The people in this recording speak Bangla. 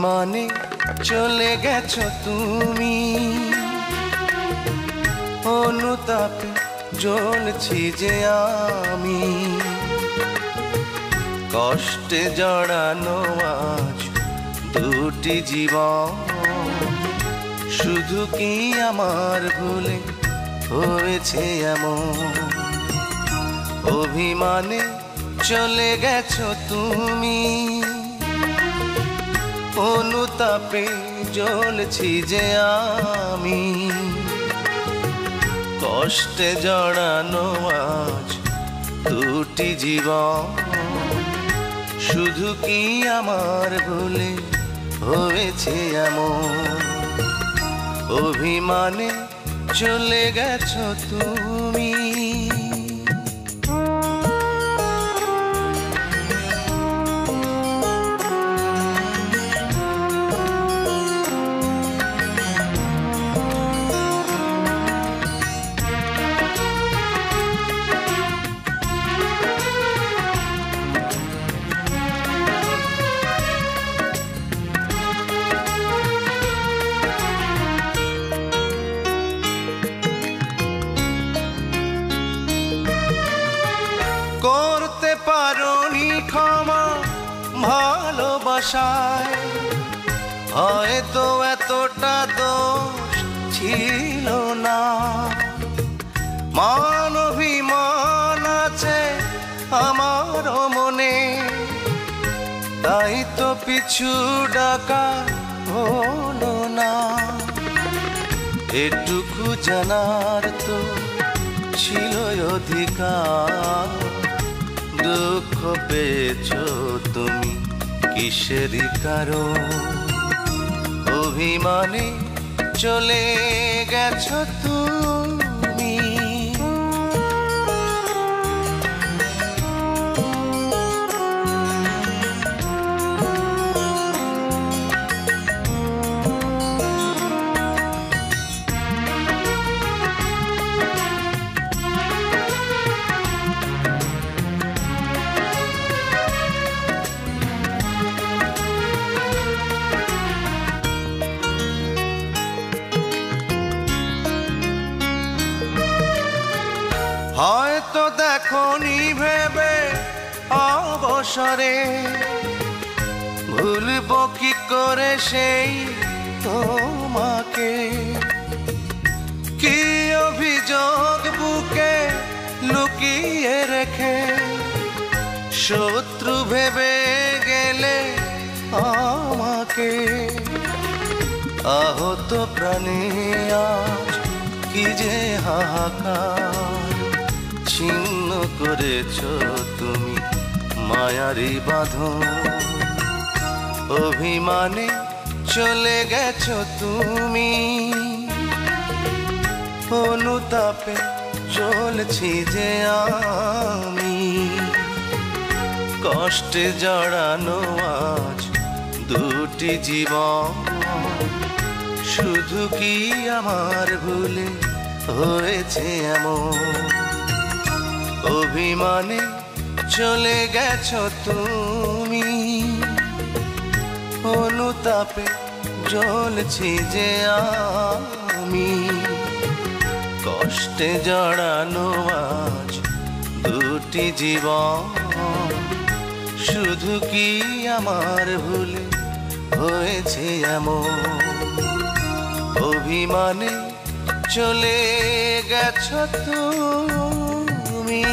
অভিমানে চলে গেছো তুমি, অনুতাপে জ্বলছি যে আমি। কষ্টে জড়ানো আজ দুটি জীবন, শুধু কি আমার ভুলে হয়েছে এমন। অভিমানে চলে গেছো তুমি, অনুতাপে জ্বলছি যে আমি। কষ্টে জড়ানো আজ দুটি জীবন, শুধু কি আমার ভুলে হয়েছে এমন। অভিমানে চলে গেছো তুমি। করতে পারোনি ক্ষমা ভালোবাসায়, হয়তো এতটা দোষ ছিল না। মান অভিমান আছে আমারও মনে, তাই তো পিছু ডাকা হলো না। এটুকু জানার তো ছিল অধিকার, দুঃখ পেয়েছো তুমি কিসেরই কারণ। অভিমানে চলে গেছো তুমি। হয়তো দেখোনি ভেবে অবসরে, ভুলবো কি করে সেই তোমাকে। কি অভিযোগ বুকে লুকিয়ে রেখে, শত্রু ভেবে গেলে আমাকে। আহত প্রাণে আজ কি যে হাহাকার, ছিন্ন করেছো তুমি মায়ারি বাঁধন। অভিমানে চলে গেছো তুমি, অনুতাপে চলছি যে আমি। কষ্টে জড়ানো আজ দুটি জীবন, শুধু কি আমার ভুলে হয়েছে এমন। অভিমানে চলে গেছো তুমি, অনুতাপে জ্বলছি যে আমি। কষ্টে জড়ানো আজ দুটি জীবন, শুধু কি আমার ভুলে হয়েছে এমন। অভিমানে চলে গেছো তুমি।